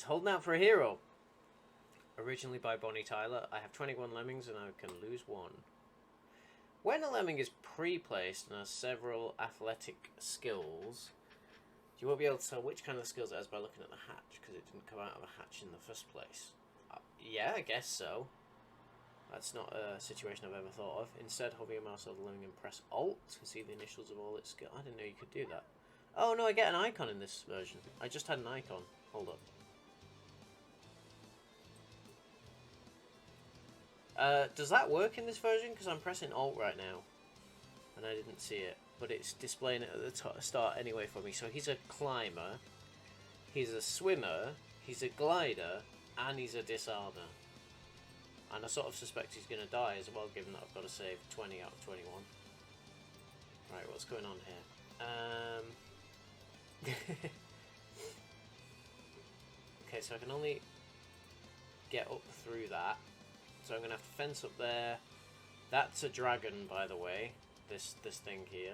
is Holding Out for a Hero. Originally by Bonnie Tyler. I have 21 lemmings and I can lose one. When a lemming is pre-placed and has several athletic skills, you won't be able to tell which kind of skills it has by looking at the hatch, because it didn't come out of a hatch in the first place. Yeah, I guess so. That's not a situation I've ever thought of. Instead, hover your mouse over the lemming and press Alt to see the initials of all its skills. I didn't know you could do that. Oh no, I get an icon in this version. I just had an icon. Hold up. Does that work in this version? Because I'm pressing Alt right now. And I didn't see it. But it's displaying it at the start anyway for me. So he's a climber. He's a swimmer. He's a glider. And he's a disarmer. And I sort of suspect he's going to die as well, given that I've got to save 20 out of 21. Right, what's going on here? Okay, so I can only get up through that. So I'm going to have to fence up there. That's a dragon, by the way. This thing here.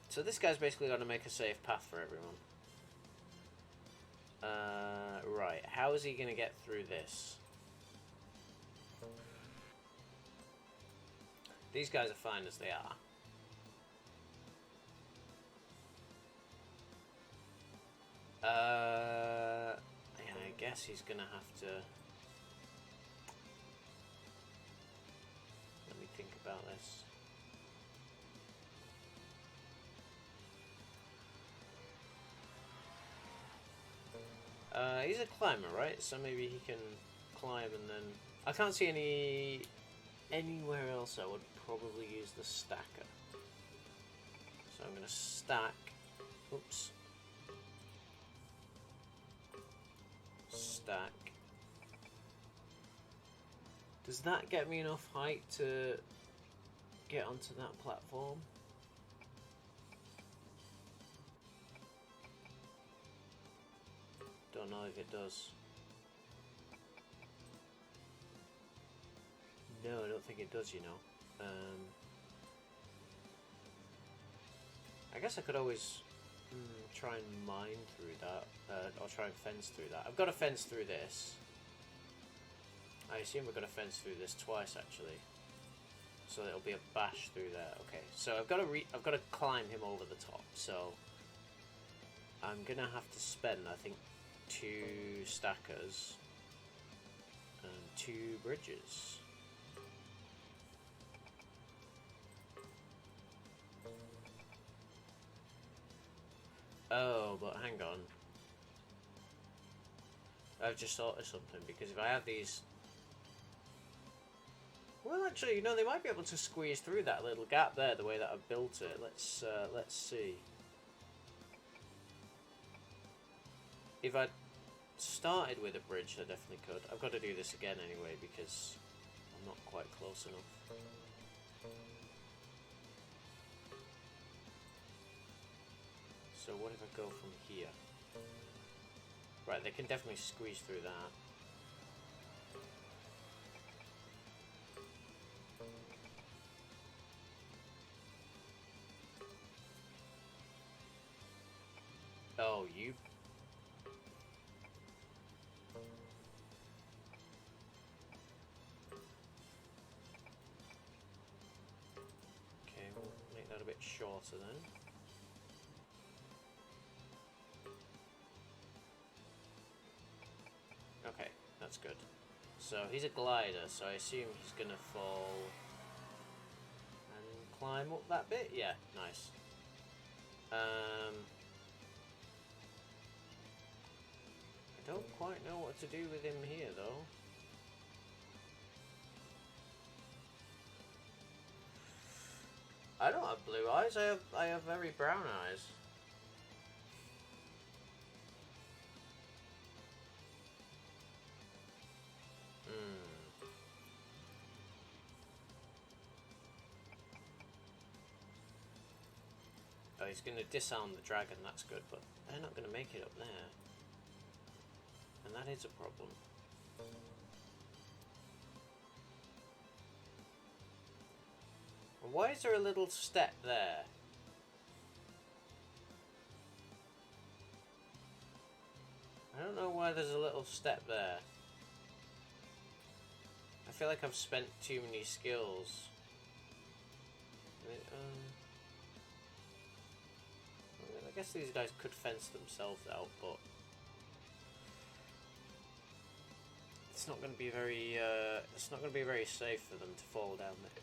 So this guy's basically going to make a safe path for everyone. Right, how is he going to get through this? These guys are fine as they are. Yeah, I guess he's going to have to... Let me think about this. He's a climber, right? So maybe he can climb and then... I can't see anywhere else I would probably use the stacker. So I'm going to stack... Oops. Stack. Does that get me enough height to get onto that platform? Don't know if it does. No, I don't think it does, you know. I guess I could always try and mine through that, or try and fence through that. I've got to fence through this. I assume we're going to fence through this twice, actually. So it'll be a bash through there. Okay, so I've got to climb him over the top. So I'm gonna have to spend, I think, 2 stackers and 2 bridges. Oh, but hang on. I've just thought of something, because if I have these... Well, actually, you know, they might be able to squeeze through that little gap there, the way that I've built it. Let's see. If I started with a bridge, I definitely could. I've got to do this again anyway, because I'm not quite close enough. So what if I go from here? Right, they can definitely squeeze through that. Oh, you... Okay, we'll make that a bit shorter then. Okay, that's good. So he's a glider, so I assume he's gonna fall and climb up that bit? Yeah, nice. I don't quite know what to do with him here though. I don't have blue eyes, I have very brown eyes. Oh, he's going to disarm the dragon, that's good, but they're not going to make it up there. And that is a problem. Why is there a little step there? don't know why there's a little step there. I feel like I've spent too many skills. I guess these guys could fence themselves out, but it's not going to be very. It's not going to be very safe for them to fall down there.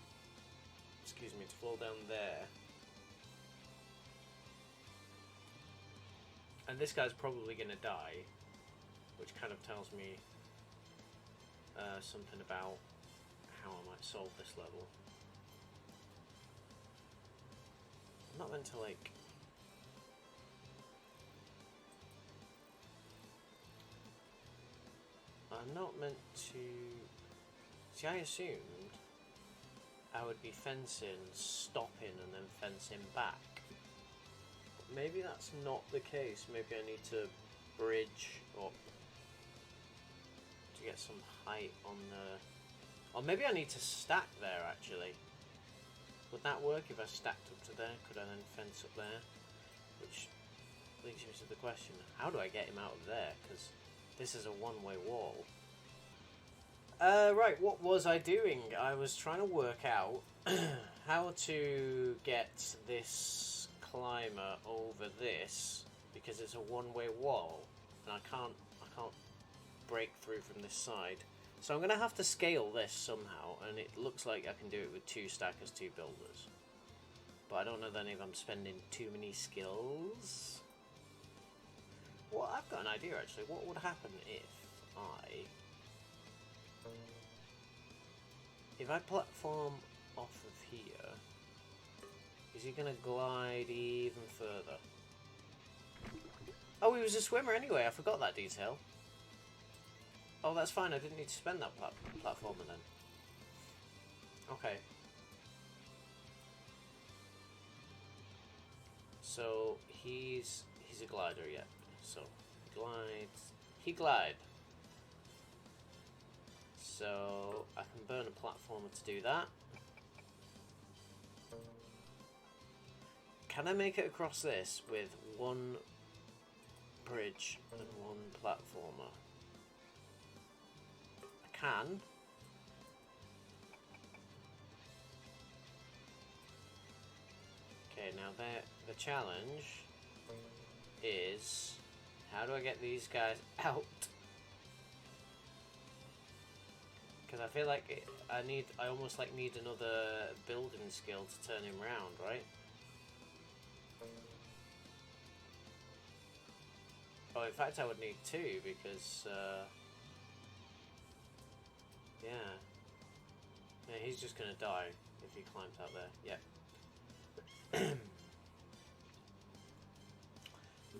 Excuse me, to fall down there. And this guy's probably going to die, which kind of tells me something about how I might solve this level. I'm not meant to, like... I'm not meant to... See, I assumed I would be fencing, stopping, and then fencing back. But maybe that's not the case. Maybe I need to bridge up to get some height on the... Or maybe I need to stack there, actually. Would that work if I stacked up to there? Could I then fence up there? Which leads me to the question, how do I get him out of there? Because this is a one-way wall. Right, what was I doing? I was trying to work out how to get this climber over this, because it's a one-way wall, and I can't break through from this side. So I'm going to have to scale this somehow, and it looks like I can do it with 2 stackers, 2 builders. But I don't know then if I'm spending too many skills. Well, I've got an idea actually. What would happen if I platform off of here? Is he going to glide even further? Oh, he was a swimmer anyway. I forgot that detail. Oh, that's fine. I didn't need to spend that platformer then. Okay. So he's a glider, yeah. So he glide. So I can burn a platformer to do that. Can I make it across this with 1 bridge and 1 platformer? Can. Okay, now the challenge is, how do I get these guys out? Because I feel like I almost like need another building skill to turn him round, right? Oh, in fact I would need 2 because yeah, he's just gonna die if he climbs out there. Yep.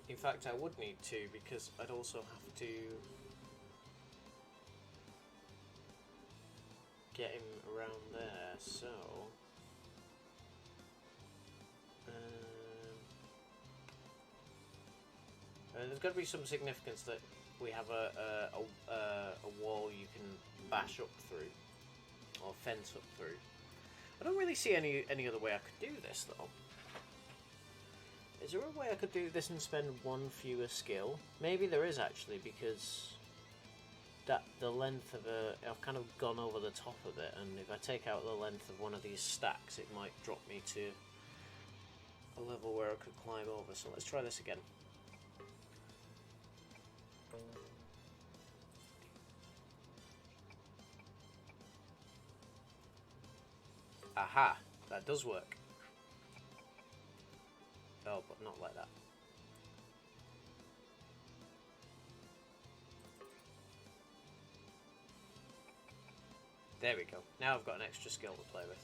In fact, I would need 2 because I'd also have to get him around there. So there's got to be some significance that we have a wall you can bash up through, or fence up through. I don't really see any other way I could do this though. Is there a way I could do this and spend 1 fewer skill? Maybe there is actually, because the length of I've kind of gone over the top of it, and if I take out the length of one of these stacks, it might drop me to a level where I could climb over. So let's try this again. Aha! That does work. Oh, but not like that. There we go. Now I've got an extra skill to play with.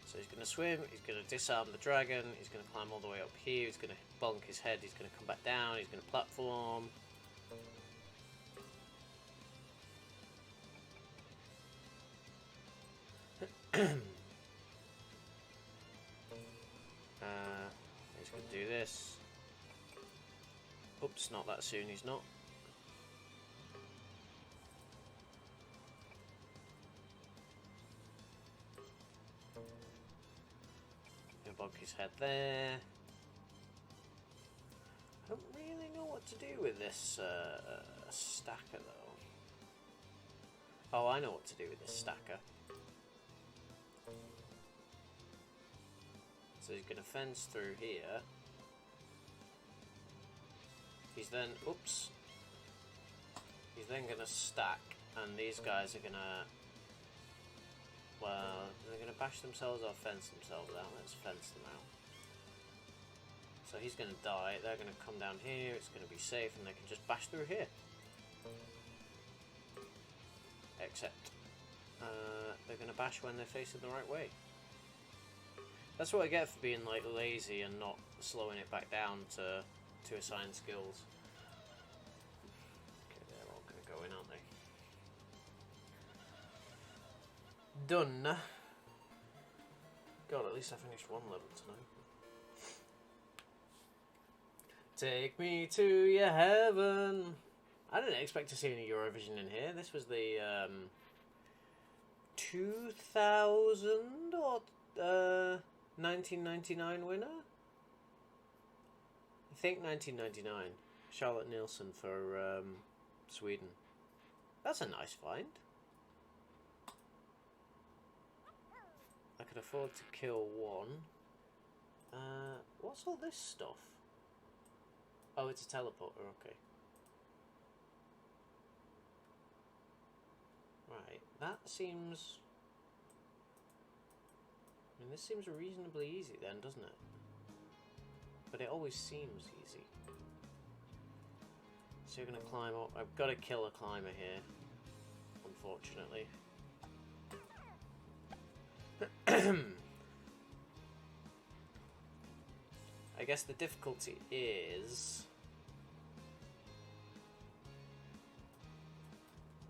So he's going to swim, he's going to disarm the dragon, he's going to climb all the way up here, he's going to bonk his head, he's going to come back down, he's going to platform. He's going to do this. Oops, not that soon, he's not. Bonk his head there. I don't really know what to do with this stacker, though. Oh, I know what to do with this stacker. So he's going to fence through here. He's then... Oops. He's then going to stack, and these guys are going to... Well, they're going to bash themselves or fence themselves out. Let's fence them out. So he's going to die, they're going to come down here, it's going to be safe, and they can just bash through here. Except, they're going to bash when they're facing the right way. That's what I get for being like lazy and not slowing it back down to assign skills. Okay, they're all going to go in, aren't they? Done. God, at least I finished one level tonight. Take me to your heaven. I didn't expect to see any Eurovision in here. This was the 2000 or 1999 winner? I think 1999. Charlotte Nielsen for Sweden. That's a nice find. I could afford to kill one. What's all this stuff? Oh, it's a teleporter, okay. Right, that seems... I mean, this seems reasonably easy then, doesn't it? But it always seems easy. So you're going to climb up. I've got to kill a climber here, unfortunately. I guess the difficulty is...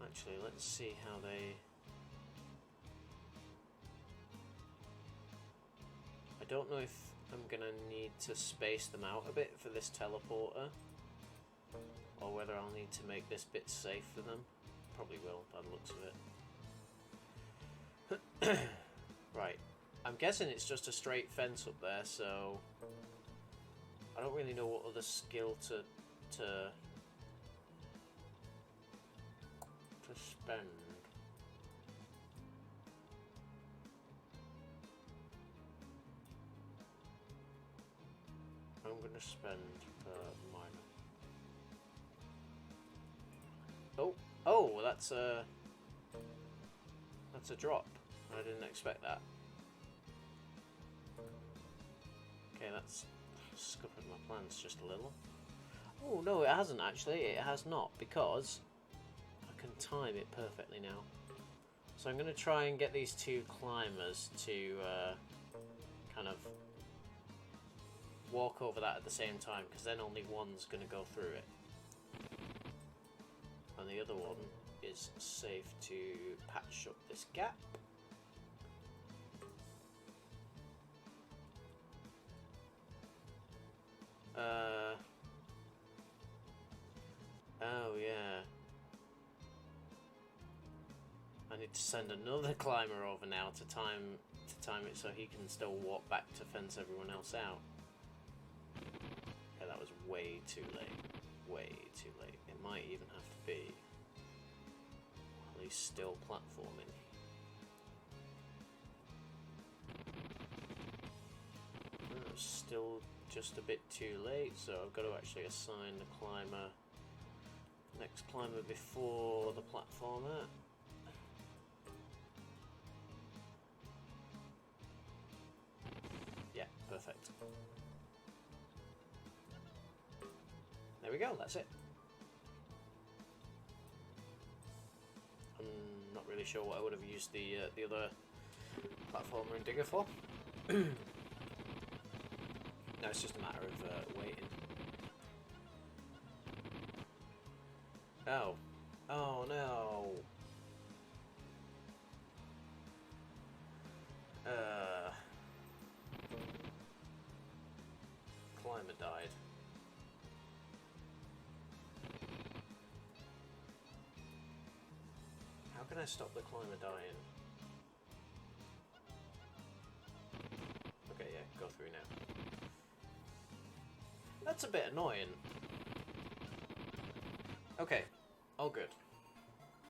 Actually, let's see how they... I don't know if I'm gonna need to space them out a bit for this teleporter, or whether I'll need to make this bit safe for them. Probably will, by the looks of it. Right, I'm guessing it's just a straight fence up there, so I don't really know what other skill to spend. I'm gonna spend minor. Oh, that's a drop. I didn't expect that. Okay, that's scuppered my plans just a little. Oh no, it hasn't actually. It has not, because I can time it perfectly now. So I'm going to try and get these two climbers to kind of walk over that at the same time, because then only one's going to go through it. And the other one is safe to patch up this gap. Oh yeah. I need to send another climber over now to time it so he can still walk back to fence everyone else out. Yeah, that was way too late. Way too late. It might even have to be while he's still platforming. Oh, still just a bit too late, so I've got to actually assign the climber, next climber before the platformer. Yeah, perfect. There we go, that's it. I'm not really sure what I would have used the other platformer and digger for. No, it's just a matter of waiting. Oh. Oh no. Climber died. How can I stop the climber dying? Okay, yeah, go through now. That's a bit annoying. Okay, all good.